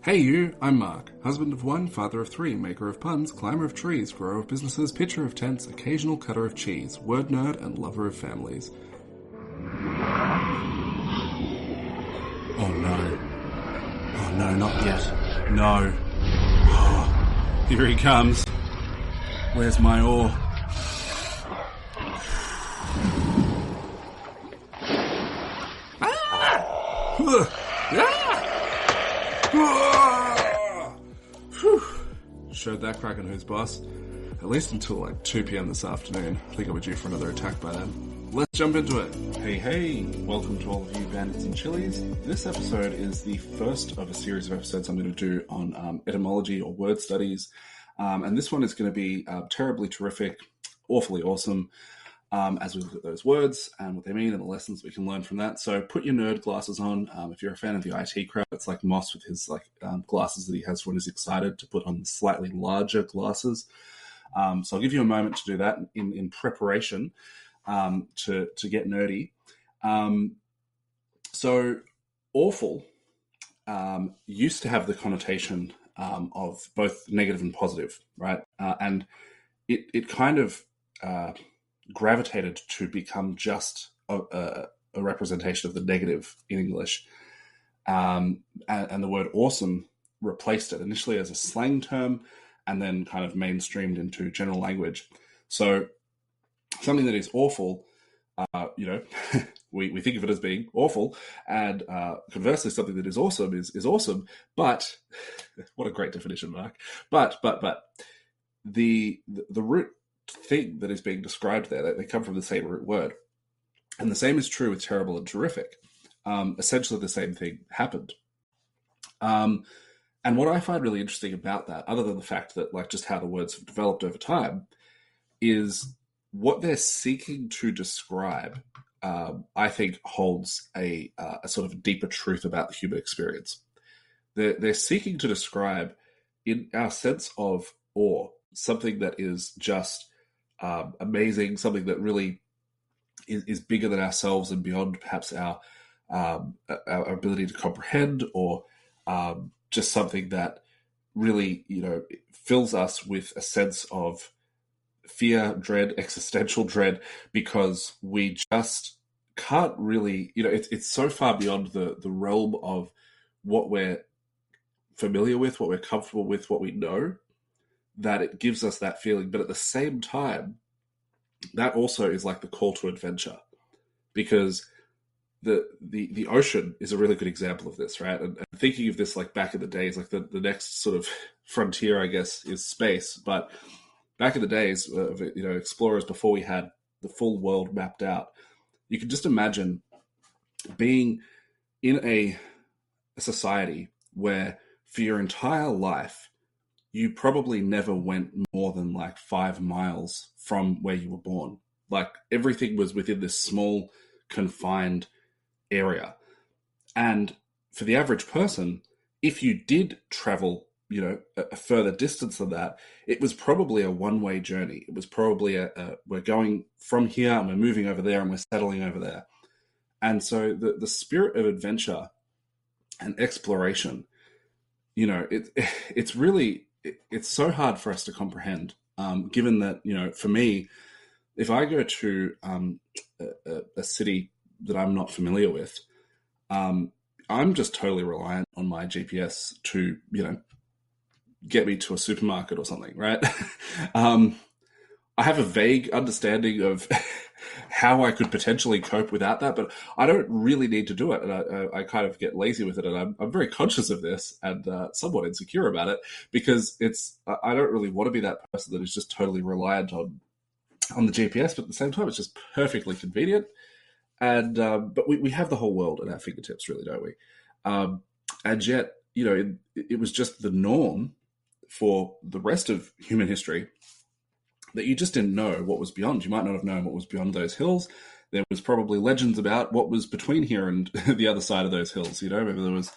Hey you, I'm Mark, husband of one, father of three, maker of puns, climber of trees, grower of businesses, pitcher of tents, occasional cutter of cheese, word nerd, and lover of families. Oh no. Oh no, not yet. No. Oh, here he comes. Where's my oar? Showed that Kraken who's boss. At least until like 2 p.m. this afternoon. I think I'll be due for another attack by then. Let's jump into it. Hey, welcome to all of you bandits and chilies. This episode is the first of a series of episodes I'm going to do on etymology or word studies. And this one is going to be terribly terrific, awfully awesome, as we look at those words and what they mean and the lessons we can learn from that. So put your nerd glasses on. If you're a fan of the IT crowd, it's like Moss with his glasses that he has when he's excited to put on slightly larger glasses. So I'll give you a moment to do that in preparation to get nerdy. So awful used to have the connotation of both negative and positive, right? And it kind of gravitated to become just a representation of the negative in English. And the word awesome replaced it initially as a slang term and then kind of mainstreamed into general language. So something that is awful, we think of it as being awful, and conversely, something that is awesome is awesome. But what a great definition, Mark. But the root thing that is being described there, they come from the same root word, and the same is true with terrible and terrific. Essentially, the same thing happened. And what I find really interesting about that, other than the fact that like just how the words have developed over time, is what they're seeking to describe. I think holds a sort of a deeper truth about the human experience. They're seeking to describe, in our sense of awe, something that is just amazing, something that really is bigger than ourselves and beyond perhaps our ability to comprehend, or just something that really, fills us with a sense of fear, dread, existential dread, because we just can't really, it's so far beyond the realm of what we're familiar with, what we're comfortable with, what we know, that it gives us that feeling. But at the same time, that also is like the call to adventure, because the ocean is a really good example of this, right? And thinking of this like back in the days, like the next sort of frontier, I guess, is space. But back in the days of explorers, before we had the full world mapped out, you can just imagine being in a society where for your entire life you probably never went more than like 5 miles from where you were born. Like everything was within this small, confined area. And for the average person, if you did travel, a further distance than that, it was probably a one-way journey. It was probably we're going from here and we're moving over there and we're settling over there. And so the spirit of adventure and exploration, it's really, it's so hard for us to comprehend, given that, for me, if I go to a city that I'm not familiar with, I'm just totally reliant on my GPS to, get me to a supermarket or something, right? I have a vague understanding of how I could potentially cope without that, but I don't really need to do it. And I kind of get lazy with it. And I'm very conscious of this and somewhat insecure about it, because I don't really want to be that person that is just totally reliant on the GPS, but at the same time, it's just perfectly convenient. And but we have the whole world at our fingertips, really, don't we? And yet, it was just the norm for the rest of human history that you just didn't know what was beyond. You might not have known what was beyond those hills. There was probably legends about what was between here and the other side of those hills. Maybe there was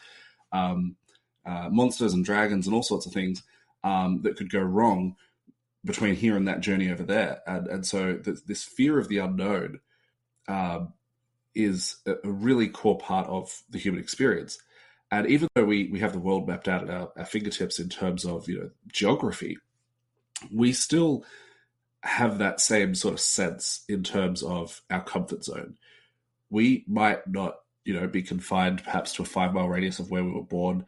monsters and dragons and all sorts of things that could go wrong between here and that journey over there. And so this fear of the unknown is a really core part of the human experience. And even though we have the world mapped out at our fingertips in terms of, geography, we still have that same sort of sense in terms of our comfort zone. We might not, be confined perhaps to a 5 mile radius of where we were born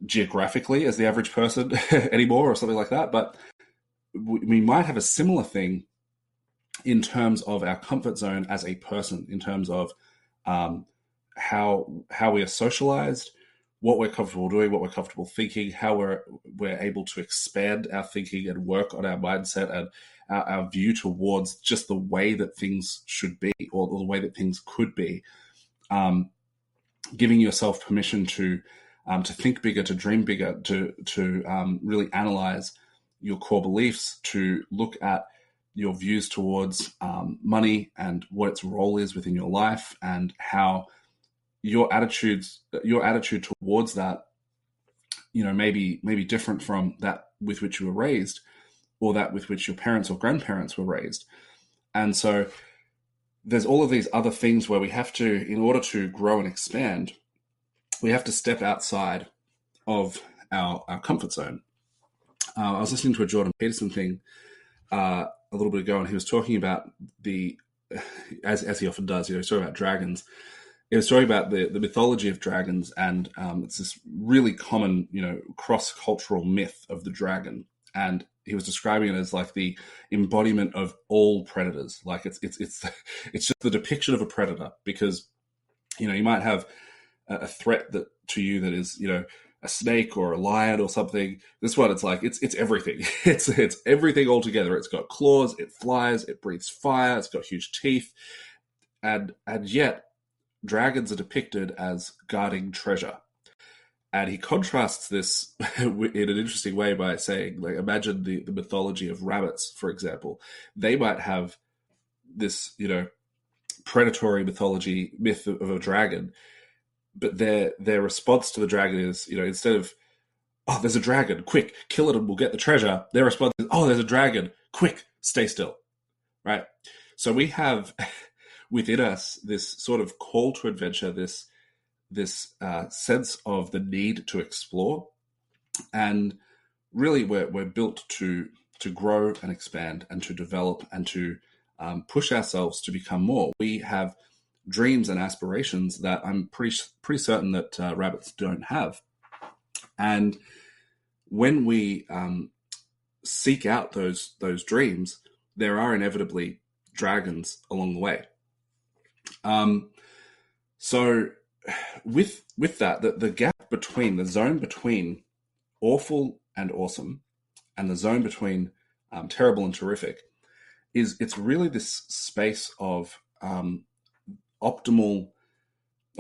geographically as the average person anymore or something like that. But we might have a similar thing in terms of our comfort zone as a person, in terms of um, how we are socialized, what we're comfortable doing, what we're comfortable thinking, how we're able to expand our thinking and work on our mindset and our view towards just the way that things should be, or the way that things could be. Um, Giving yourself permission to think bigger, to dream bigger, to really analyze your core beliefs, to look at your views towards money and what its role is within your life, and how your attitude towards that, maybe different from that with which you were raised, or that with which your parents or grandparents were raised. And so there's all of these other things where we have to, in order to grow and expand, we have to step outside of our comfort zone. I was listening to a Jordan Peterson thing a little bit ago, and he was talking about as he often does, he's talking about dragons. He was talking about the mythology of dragons, and it's this really common, cross-cultural myth of the dragon. And he was describing it as like the embodiment of all predators. Like it's just the depiction of a predator, because you might have a threat that to you that is a snake or a lion or something. This one, it's like it's everything. It's everything all together. It's got claws, it flies, it breathes fire, it's got huge teeth, and yet dragons are depicted as guarding treasure. And he contrasts this in an interesting way by saying, like, imagine the mythology of rabbits, for example. They might have this, predatory myth of a dragon, but their response to the dragon is, instead of, oh, there's a dragon, quick, kill it and we'll get the treasure, their response is, oh, there's a dragon, quick, stay still, right? So we have within us this sort of call to adventure, this sense of the need to explore, and really we're built to grow and expand and to develop and to push ourselves to become more. We have dreams and aspirations that I'm pretty certain that rabbits don't have, and when we seek out those dreams, there are inevitably dragons along the way. So with that, the gap between, the zone between awful and awesome, and the zone between terrible and terrific, it's really this space of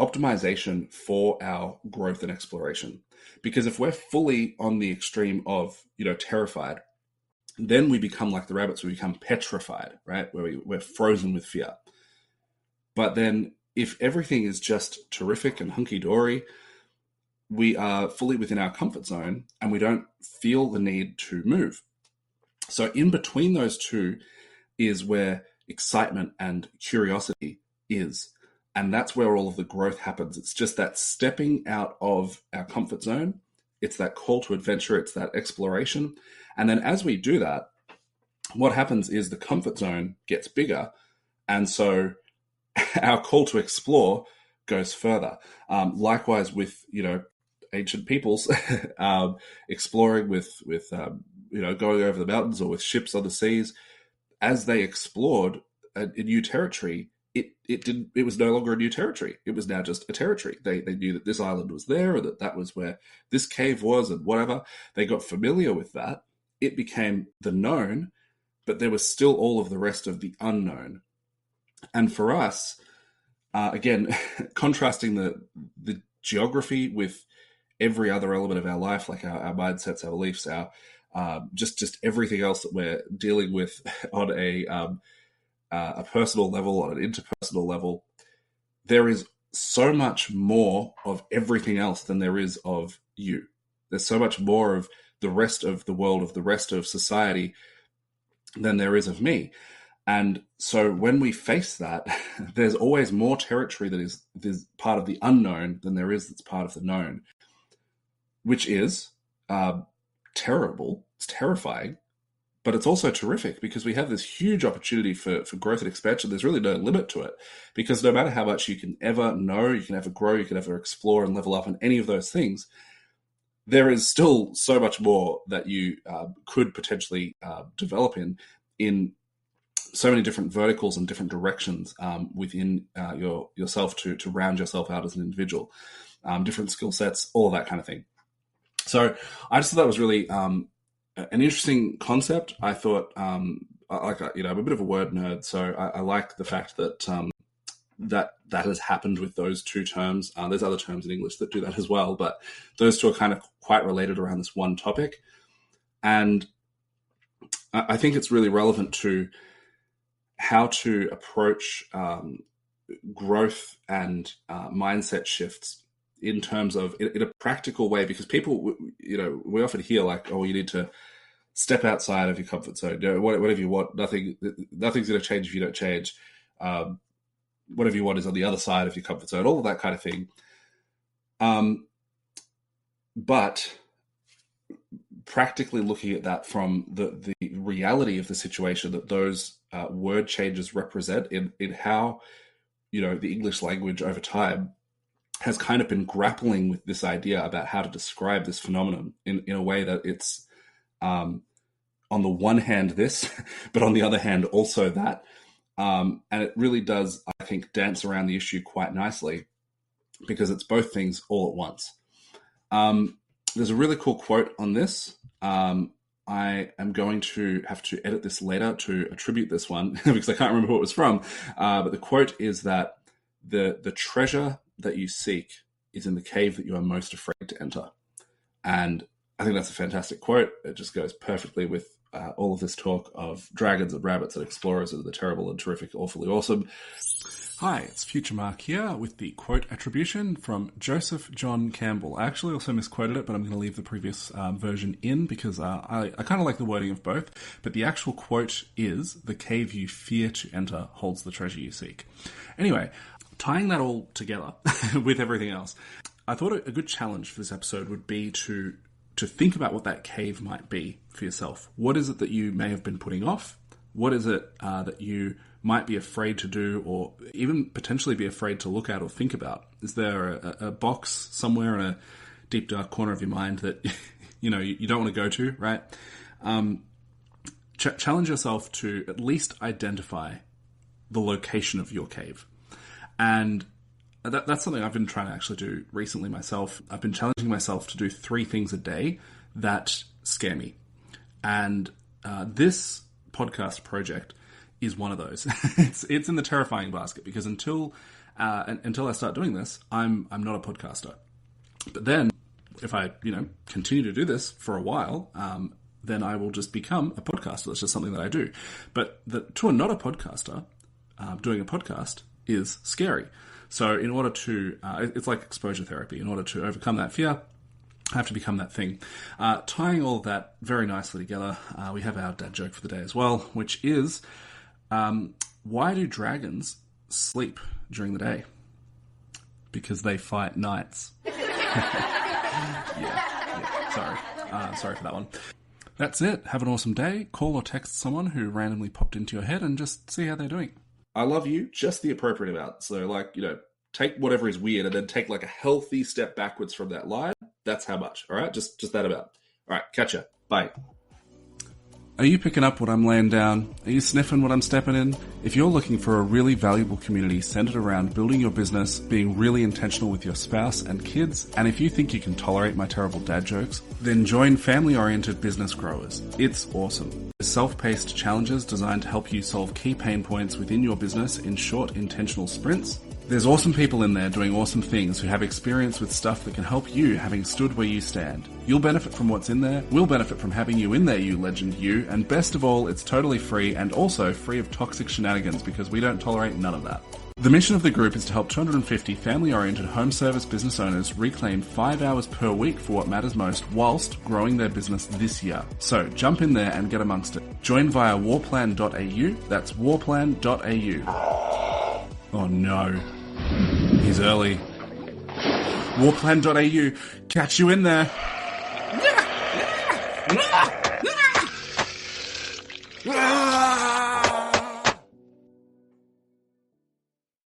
optimization for our growth and exploration. Because if we're fully on the extreme of terrified, then we become like the rabbits. We become petrified, right? Where we're frozen with fear. But then if everything is just terrific and hunky-dory, we are fully within our comfort zone and we don't feel the need to move. So in between those two is where excitement and curiosity is. And that's where all of the growth happens. It's just that stepping out of our comfort zone. It's that call to adventure. It's that exploration. And then as we do that, what happens is the comfort zone gets bigger. And so our call to explore goes further. Likewise with, ancient peoples exploring with going over the mountains or with ships on the seas. As they explored a new territory, it was no longer a new territory. It was now just a territory. They knew that this island was there, or that was where this cave was, and whatever. They got familiar with that. It became the known, but there was still all of the rest of the unknown. And for us, again, contrasting the geography with every other element of our life, like our mindsets, our beliefs, our just everything else that we're dealing with on a personal level, on an interpersonal level, there is so much more of everything else than there is of you. There's so much more of the rest of the world, of the rest of society, than there is of me. And so when we face that, there's always more territory that is part of the unknown than there is that's part of the known, which is terrible. It's terrifying, but it's also terrific because we have this huge opportunity for growth and expansion. There's really no limit to it, because no matter how much you can ever know, you can ever grow, you can ever explore and level up on any of those things, there is still so much more that you could potentially develop in so many different verticals and different directions within yourself to round yourself out as an individual, different skill sets, all of that kind of thing. So I just thought that was really an interesting concept. I thought, I'm a bit of a word nerd, so I like the fact that that has happened with those two terms. There's other terms in English that do that as well, but those two are kind of quite related around this one topic. And I think it's really relevant to how to approach growth and mindset shifts in terms of in a practical way, because people, we often hear like, oh, you need to step outside of your comfort zone. Whatever you want, nothing's going to change if you don't change. Whatever you want is on the other side of your comfort zone, all of that kind of thing. But practically looking at that from the reality of the situation that those word changes represent in how, the English language over time has kind of been grappling with this idea about how to describe this phenomenon in a way that it's, on the one hand, this, but on the other hand, also that. And it really does, I think, dance around the issue quite nicely because it's both things all at once. There's a really cool quote on this. I am going to have to edit this later to attribute this one because I can't remember who it was from. But the quote is that the treasure that you seek is in the cave that you are most afraid to enter. And I think that's a fantastic quote. It just goes perfectly with all of this talk of dragons and rabbits and explorers and the terrible and terrific, awfully awesome. Hi, it's Future Mark here with the quote attribution from Joseph John Campbell. I actually also misquoted it, but I'm going to leave the previous version in because I kind of like the wording of both. But the actual quote is, "The cave you fear to enter holds the treasure you seek." Anyway, tying that all together with everything else, I thought a good challenge for this episode would be to think about what that cave might be for yourself. What is it that you may have been putting off? What is it that you might be afraid to do, or even potentially be afraid to look at or think about? Is there a box somewhere in a deep, dark corner of your mind that you don't want to go to, right? Challenge yourself to at least identify the location of your cave. And that's something I've been trying to actually do recently myself. I've been challenging myself to do 3 things a day that scare me. And this podcast project is one of those. It's in the terrifying basket because until I start doing this, I'm not a podcaster. But then if I continue to do this for a while, then I will just become a podcaster. That's just something that I do. But to a not a podcaster, doing a podcast is scary. So in order to, it's like exposure therapy. In order to overcome that fear, I have to become that thing. Tying all of that very nicely together, we have our dad joke for the day as well, which is, why do dragons sleep during the day? Because they fight knights. Yeah, sorry for that one. That's it. Have an awesome day. Call or text someone who randomly popped into your head and just see how they're doing. I love you, just the appropriate amount. So, take whatever is weird and then take a healthy step backwards from that line. That's how much, all right? Just that amount. All right, catch ya. Bye. Are you picking up what I'm laying down? Are you sniffing what I'm stepping in? If you're looking for a really valuable community centered around building your business, being really intentional with your spouse and kids, and if you think you can tolerate my terrible dad jokes, then join Family-Oriented Business Growers. It's awesome. Self-paced challenges designed to help you solve key pain points within your business in short, intentional sprints. There's awesome people in there doing awesome things who have experience with stuff that can help you, having stood where you stand. You'll benefit from what's in there, we'll benefit from having you in there, you legend you, and best of all, it's totally free and also free of toxic shenanigans because we don't tolerate none of that. The mission of the group is to help 250 family-oriented home service business owners reclaim 5 hours per week for what matters most whilst growing their business this year. So jump in there and get amongst it. Join via warplan.au. That's warplan.au. Oh no. He's early. Warplan.au. Catch you in there. Ah!